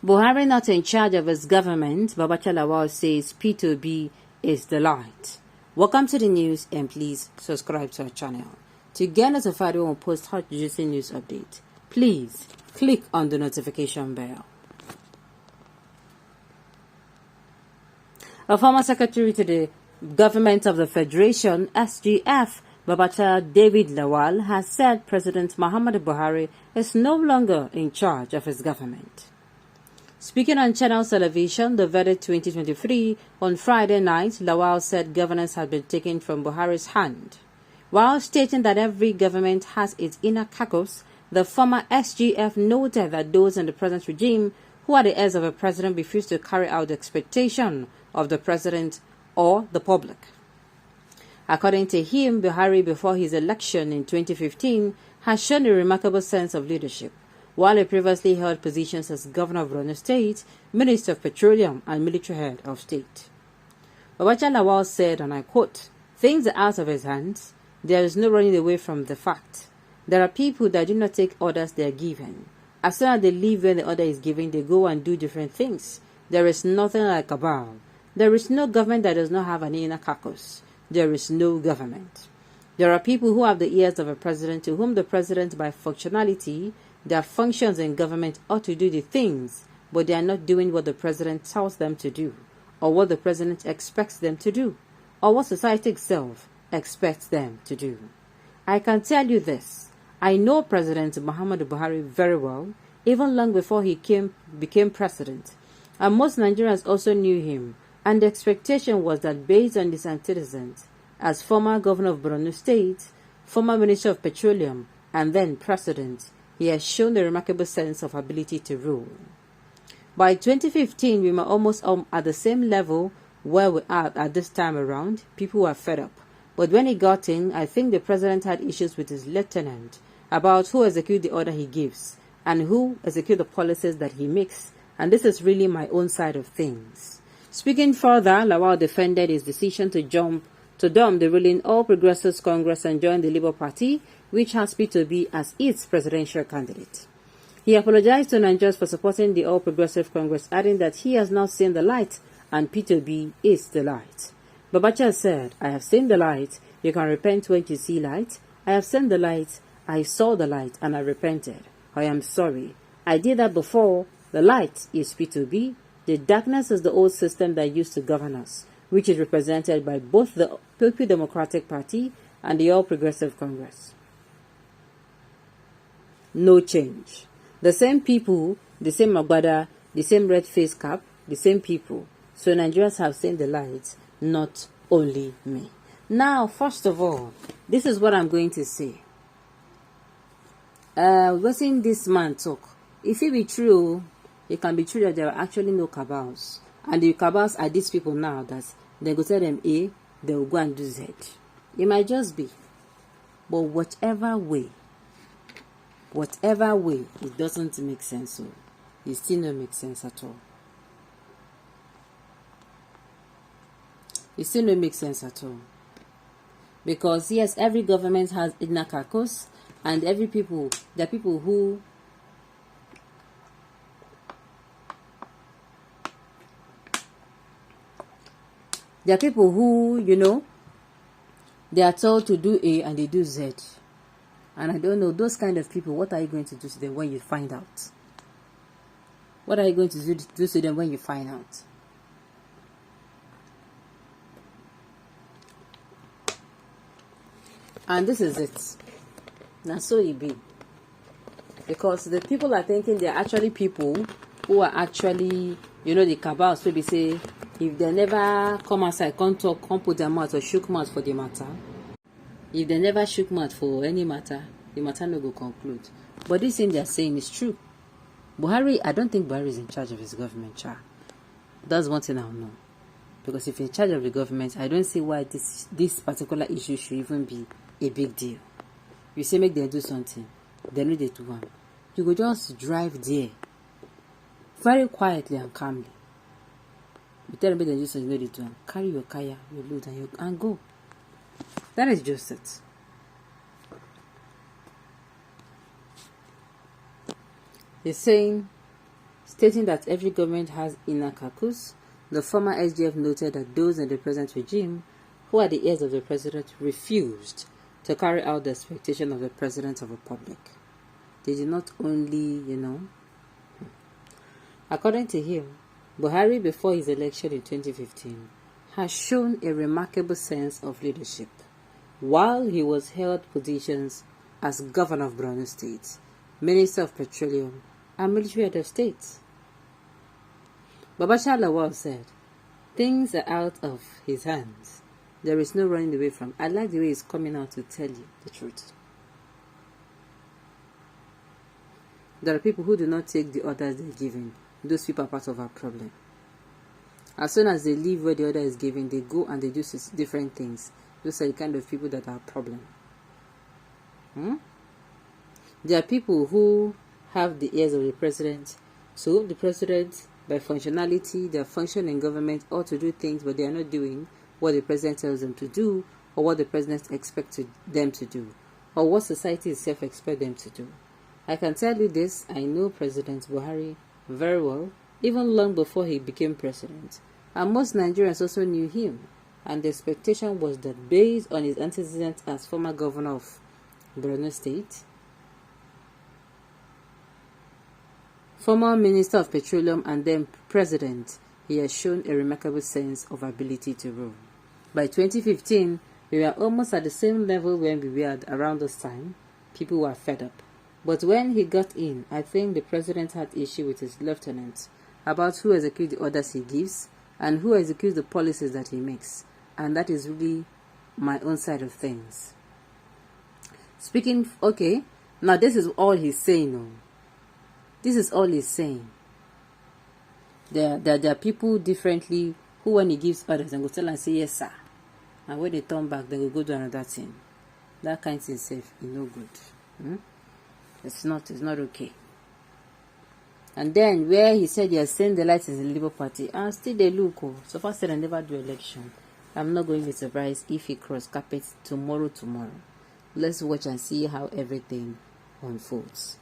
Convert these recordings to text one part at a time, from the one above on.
Buhari not in charge of his government, Babachir Lawal says P2B is the light. Welcome to the news and please subscribe to our channel. To get notified when we post hot juicy news update, please click on the notification bell. A former secretary to the Government of the Federation, SGF, Babachir David Lawal, has said President Muhammadu Buhari is no longer in charge of his government. Speaking on Channel Television, The Verdict 2023, on Friday night, Lawal said governance had been taken from Buhari's hand. While stating that every government has its inner caucus, the former SGF noted that those in the present regime who are the heirs of a president refuse to carry out the expectation of the president or the public. According to him, Buhari, before his election in 2015, has shown a remarkable sense of leadership. While he previously held positions as Governor of Borno State, Minister of Petroleum, and Military Head of State. Babachir Lawal said, and I quote, "Things are out of his hands. There is no running away from the fact. There are people that do not take orders they are given. As soon as they leave when the order is given, they go and do different things. There is nothing like cabal. There is no government that does not have an inner caucus. There is no government. There are people who have the ears of a president to whom the president, by functionality, their functions in government ought to do the things, but they are not doing what the president tells them to do, or what the president expects them to do, or what society itself expects them to do. I can tell you this. I know President Muhammadu Buhari very well, even long before he became president, and most Nigerians also knew him, and the expectation was that based on his antecedents, as former Governor of Borno State, former Minister of Petroleum, and then President, he has shown a remarkable sense of ability to rule. By 2015, we were almost at the same level where we are at this time around. People were fed up. But when he got in, I think the president had issues with his lieutenant about who executes the order he gives and who executes the policies that he makes. And this is really my own side of things. Speaking further, Lawal defended his decision to dump the ruling All Progressives Congress and join the Labour Party, which has P2B as its presidential candidate. He apologized to Nigerians for supporting the All Progressive Congress, adding that he has not seen the light and P2B is the light. Babachir said, "I have seen the light. You can repent when you see light. I have seen the light. I saw the light and I repented. I am sorry. I did that before. The light is P2B. The darkness is the old system that used to govern us, which is represented by both the People Democratic Party and the All Progressive Congress. No change. The same people, the same agbada, the same red face cap, the same people. So Nigerians have seen the light, not only me." Now, first of all, this is what I'm going to say. Listening this man talk, if it be true, it can be true that there are actually no cabals. And the cabals are these people now that they go tell them A, they will go and do Z. It might just be. But whatever way, it doesn't make sense. So it still don't make sense at all. It still don't make sense at all. Because yes, every government has inner caucus, and there are people who they are told to do A and they do Z. And I don't know, those kind of people, what are you going to do to them when you find out? What are you going to do to them when you find out? And this is it. Now so it be. Because the people are thinking they are actually people who are actually, the cabals. So they say, if they never come outside, come talk, come put their mouth or shook mouth for the matter. If they never shook mouth for any matter, the matter no go conclude. But this thing they are saying is true. Buhari, I don't think Buhari is in charge of his government, That's one thing I know. Because if you're in charge of the government, I don't see why this particular issue should even be a big deal. You say make them do something, they know they do one. You go just drive there very quietly and calmly. You tell them they do something, you know they do one. Carry your kaya, your load and go. That is just it. He's saying Stating that every government has inner caucus, the former SGF noted that those in the present regime, who are the heirs of the president, refused to carry out the expectation of the President of the Republic. They did not only, According to him, Buhari, before his election in 2015, has shown a remarkable sense of leadership while he was held positions as Governor of Borno State, Minister of Petroleum, and Military Head of State. Babachir Lawal said, things are out of his hands. There is no running away from. I like the way he's coming out to tell you the truth. There are people who do not take the orders they're given. Those people are part of our problem. As soon as they leave where the order is given, they go and they do different things. Those are the kind of people that are a problem. There are people who have the ears of the president. So the president, by functionality, their function in government ought to do things, but they are not doing what the president tells them to do, or what the president expects them to do, or what society itself expects them to do. I can tell you this, I know President Buhari very well, even long before he became president, and most Nigerians also knew him, and the expectation was that based on his antecedents as former governor of Borno State, former Minister of Petroleum, and then President, he has shown a remarkable sense of ability to rule. By 2015, we were almost at the same level when we were around this time. People were fed up. But when he got in, I think the president had issue with his lieutenants about who executes the orders he gives and who executes the policies that he makes. And that is really my own side of things. Okay, now this is all he's saying. This is all he's saying. There are people differently who, when he gives orders, and go tell and say yes sir, and when they turn back, they will go do another thing. That kind of thing safe is no good. It's not okay. And then where he said he has seen the light in the Labour Party, and still they look. So far said I never do election. I'm not going to be surprised if he cross carpets tomorrow. Let's watch and see how everything unfolds.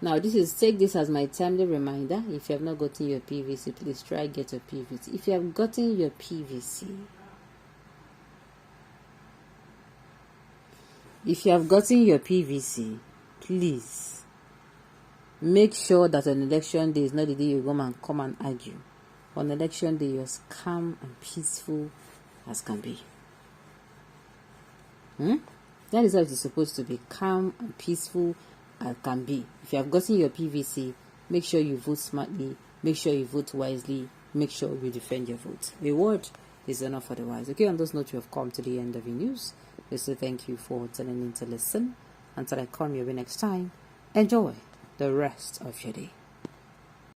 Now, take this as my timely reminder. If you have not gotten your PVC, please try get your PVC. If you have gotten your PVC, please make sure that on election day is not the day you come and argue. On election day, you're as calm and peaceful as can be. That is how it's supposed to be, calm and peaceful as can be. If you have gotten your PVC, make sure you vote smartly, make sure you vote wisely, make sure you defend your vote. A word is enough for the wise. Okay, on those notes, you have come to the end of your news. I say thank you for tuning in to listen. Until I come your way next time, enjoy the rest of your day.